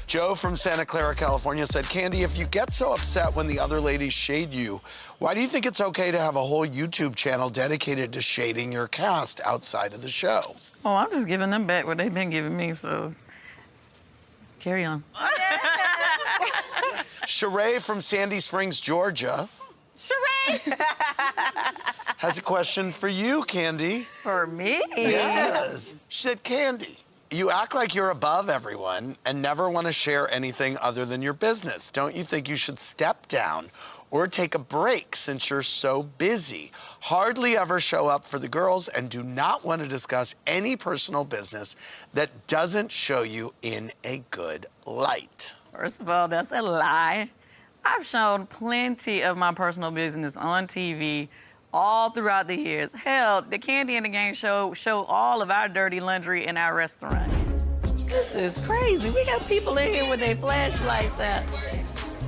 Joe from Santa Clara, California said, Kandi, if you get so upset when the other ladies shade you, why do you think it's okay to have a whole YouTube channel dedicated to shading your cast outside of the show? Oh, I'm just giving them back what they've been giving me, so carry on. Sheree from Sandy Springs, Georgia. Sheree! Has a question for you, Kandi. For me? Yes. She said, Kandi, you act like you're above everyone and never want to share anything other than your business. Don't you think you should step down or take a break since you're so busy? Hardly ever show up for the girls and do not want to discuss any personal business that doesn't show you in a good light. First of all, that's a lie. I've shown plenty of my personal business on TV all throughout the years. Hell, the Kandi and the Gang show all of our dirty laundry in our restaurant. This is crazy. We got people in here with their flashlights out.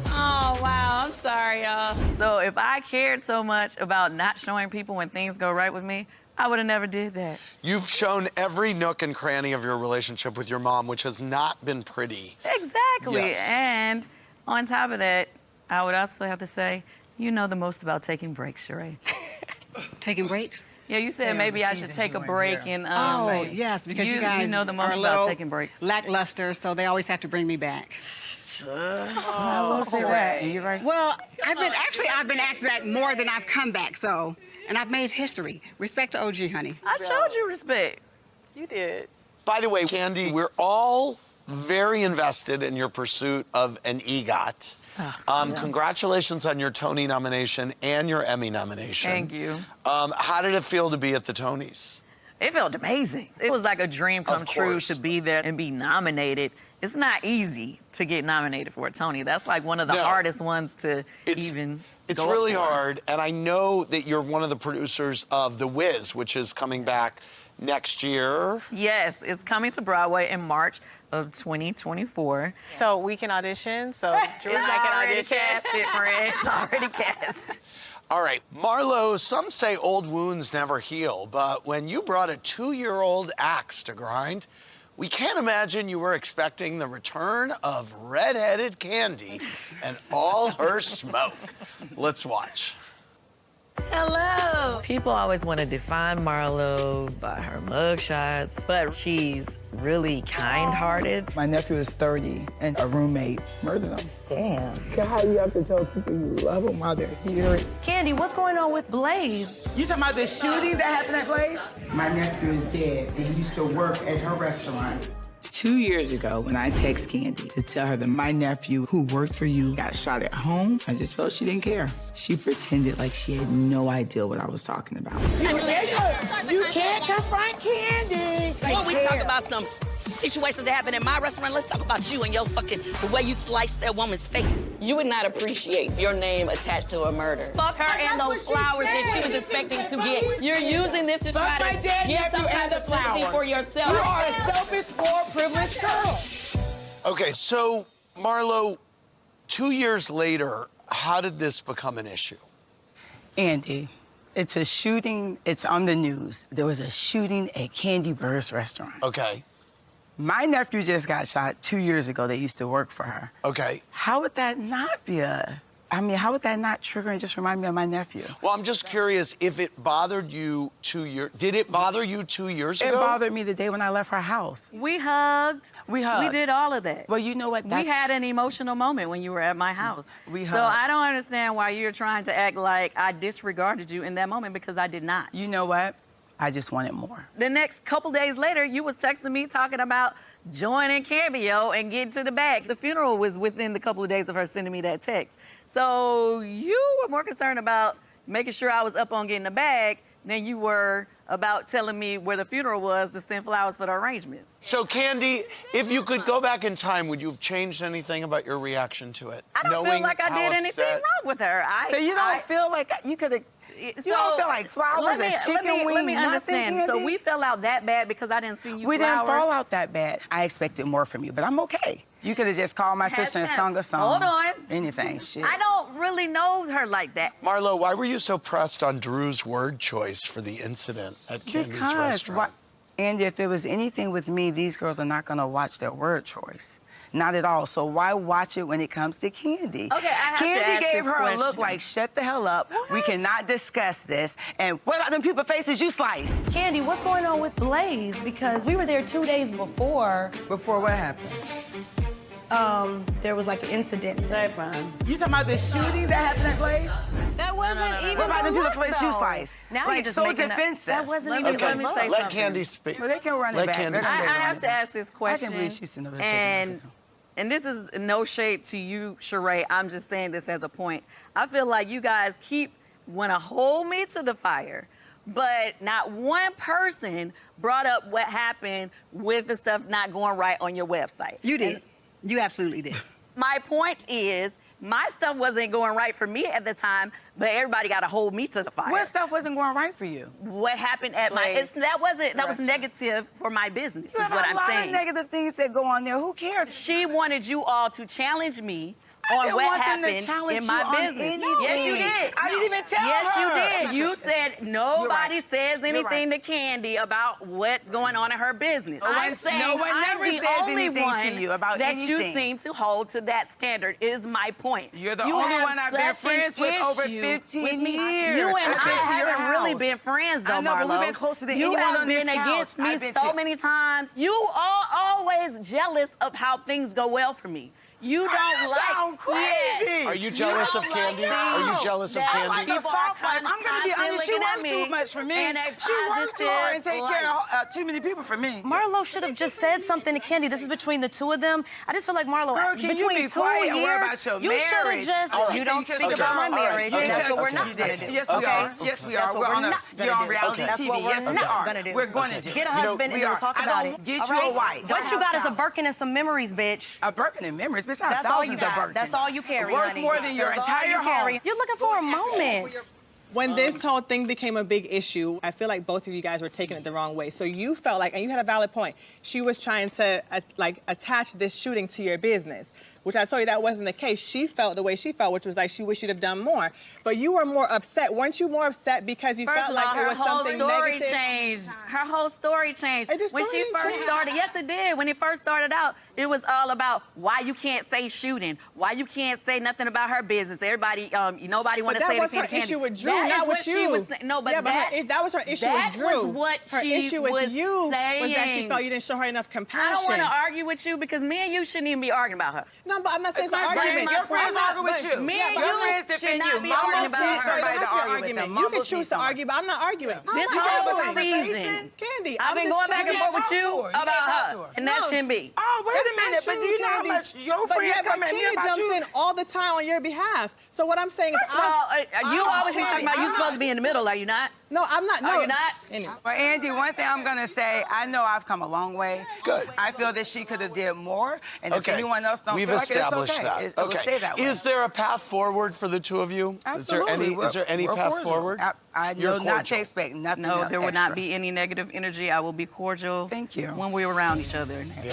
Oh, wow, I'm sorry, y'all. So if I cared so much about not showing people when things go right with me, I would have never did that. You've shown every nook and cranny of your relationship with your mom, which has not been pretty. Exactly. Yes. And on top of that, I would also have to say, you know the most about taking breaks, Sheree. Taking breaks? Yeah, you said maybe I should take a break and oh, yes, because you guys know the most are about taking breaks. Lackluster, so they always have to bring me back. Oh, say that. You're right. Well, I've been asked back more than I've come back, so, and I've made history. Respect to OG, honey. I showed you respect. You did. By the way, Kandi, we're all very invested in your pursuit of an EGOT. Congratulations on your Tony nomination and your Emmy nomination. Thank you. How did it feel to be at the Tonys? It felt amazing. It was like a dream come true to be there and be nominated. It's not easy to get nominated for a Tony. That's like one of the hardest ones to even It's go really for. hard, and I know that you're one of the producers of The Wiz, which is coming back next year. Yes, it's coming to Broadway in March of 2024. So we can audition. So Drew's It's like an already audition. casted, friend. It's already cast. All right, Marlo, some say old wounds never heal, but when you brought a 2-year-old axe to grind, we can't imagine you were expecting the return of red-headed Kandi and all her smoke. Let's watch. Hello. People always want to define Marlo by her mugshots, but she's really kind-hearted. My nephew is 30, and a roommate murdered him. Damn. How you have to tell people you love them while they're here? Kandi, what's going on with Blaze? You talking about the shooting that happened at Blaze? My nephew is dead, and he used to work at her restaurant. 2 years ago, when I text Kandi to tell her that my nephew, who worked for you, got shot at home, I just felt she didn't care. She pretended like she had no idea what I was talking about. You can't confront Kandi. Before we talk about some situations that happened in my restaurant, let's talk about you and your the way you sliced that woman's face. You would not appreciate your name attached to a murder. Fuck her and those flowers that she was expecting to get. You're using this to try to get some kind of sympathy for yourself. You are a selfish, poor, privileged girl. Okay, so, Marlo, 2 years later, how did this become an issue? Andy, it's a shooting. It's on the news. There was a shooting at Kandi Burr's restaurant. Okay. My nephew just got shot 2 years ago. They used to work for her. Okay. How would that not be how would that not trigger and just remind me of my nephew? Well, I'm just curious if it bothered you 2 years. Did it bother you 2 years ago? It bothered me the day when I left her house. We hugged. We hugged. We did all of that. Well, you know what? We had an emotional moment when you were at my house. We So hugged. I don't understand why you're trying to act like I disregarded you in that moment, because I did not. You know what? I just wanted more. The next couple days later, you was texting me talking about joining Cameo and getting to the bag. The funeral was within the couple of days of her sending me that text. So you were more concerned about making sure I was up on getting the bag than you were about telling me where the funeral was to send flowers for the arrangements. So, Kandi, if you could go back in time, would you have changed anything about your reaction to it? I don't feel like I did anything wrong with her. So you don't feel like you could have... You don't feel like flowers and chicken wings, Let me understand. nothing, So Kandi? we fell out that bad because I didn't send you We flowers? didn't fall out that bad. I expected more from you, but I'm okay. You could have just called my sister and sung a song. Hold on. Anything, shit. I don't really know her like that. Marlo, why were you so pressed on Drew's word choice for the incident at Kandi's restaurant? And if it was anything with me, these girls are not going to watch their word choice. Not at all. So why watch it when it comes to Kandi? Okay, I have to Kandi ask gave this her a look question. like, shut the hell up. We cannot discuss this. And what about them people faces you sliced? Kandi, what's going on with Blaze? Because we were there 2 days before. Before what happened? There was like an incident. That's fine. You talking about the shooting that happened at Blaze? That wasn't even What about the the people look, face you though. sliced? Now like, you're just so making up. defensive. That wasn't Let even me- the let me look. say Let something. Kandi speak. Well, they can run it Let back. Kandi They're gonna speak. run I it have back. to ask this question. I can't believe she's another and this is no shade to you, Sheree. I'm just saying this as a point. I feel like you guys want to hold me to the fire, but not one person brought up what happened with the stuff not going right on your website. You did. You absolutely did. My point is, my stuff wasn't going right for me at the time, but everybody got to hold me to the fire. What stuff wasn't going right for you? What happened at Blaze. that was negative for my business, You is have what a I'm lot saying. of negative things that go on there. Who cares? She wanted you all to challenge me I on didn't what want them to happened challenge in my you on business. anything. Yes, you did. I didn't even tell Yes, her. you That's did. not You true. said nobody right. says You're anything right. to Kandi about what's going on in her business. No one- I'm saying no one I'm never the says only anything one to you about that you anything. seem to hold to that standard. Is my point. You're the You only have one I've been such an friends with over issue 15 with me. years. You and I've I been to your haven't really house. been friends, though, I know, Marlo. but we've been closer than you anyone have on this been couch. against me I've been so to- many times. You are always jealous of how things go well for me. You don't You like. sound crazy. Yes. Are you jealous of don't like Kandi? Are you jealous of that Kandi? Like a people are soft life. I'm gonna be constantly honest. She looking at worked me too much for me. in a She worked too hard and take positive care of light. too many people for me. Marlo should have just said something to Kandi. This is between the two of them. I just feel like Marlo, Girl, can you between be 2 quiet years, and worry about your you should have marriage? just. All right. You don't So you speak can about speak my about- all right. marriage. Okay. That's what we're Okay. not gonna do. Yes, we okay? are. Yes, we are. That's what We're on not you're gonna on do. reality That's TV. what we're Yes, we not are. gonna do. We're going to do. Get a husband and we we'll are. talk I about don't it. get all you a right? wife. What you got is a Birkin and some memories, bitch. A Birkin and memories, bitch. I have That's all you thousands of got. Birkins. That's all you carry, Worth honey. more than your That's all entire you carry. home. You're looking for a moment. When this whole thing became a big issue, I feel like both of you guys were taking it the wrong way. So you felt like, and you had a valid point, she was trying to attach this shooting to your business, which I told you that wasn't the case. She felt the way she felt, which was like she wished you'd have done more. But you were more upset. Weren't you more upset because you First felt of like all, it her was whole something story negative? changed. Her whole story changed. Hey, the When story she first changed. started, yes, it did. When it first started out, it was all about why you can't say shooting, why you can't say nothing about her business. Everybody, nobody want But to say that was anything her to Kandi. issue with Drew, That not is with what she you. was saying. No, but yeah, but that was her issue that with Drew. was what her she issue with was you was that she saying. felt you didn't show her enough compassion. I don't want to argue with you because me and you shouldn't even be arguing about her. No, but I'm not saying it's an my argument. friend. Your friends I'm not- argue with but- you. Me Yeah, and but you your friends should defend not you. be Mama arguing says about So her. it everybody don't have to be to an argue with argument. them. You can Mumbles choose need to someone. argue, but I'm not arguing. This I'm whole not arguing. season, Kandi, I've been going back and forth with you talk to her. You about can't talk her, to her. and that No. shouldn't be. Oh, wait a That's minute. not But true, do you know how Kandi. much your But friends yeah, come but at me Kenya about jumps you? in all the time on your behalf. So what I'm saying is, First of all, you always be Kandi, talking about you I'm supposed not- to be in the middle, are you not? No, I'm not. No, Are you not? Anyway. Well, Andy, one thing I'm gonna say, I know I've come a long way. Good. I feel that she could have did more, and if Okay. anyone else don't We've feel like it, it's established okay. that. It will stay that way. Is there a path forward for the two of you? Absolutely. Is there any We're path cordial. forward? I You're will not to cordial. expect nothing No, there will not extra. be any negative energy. I will be cordial. Thank you. When we're around each other.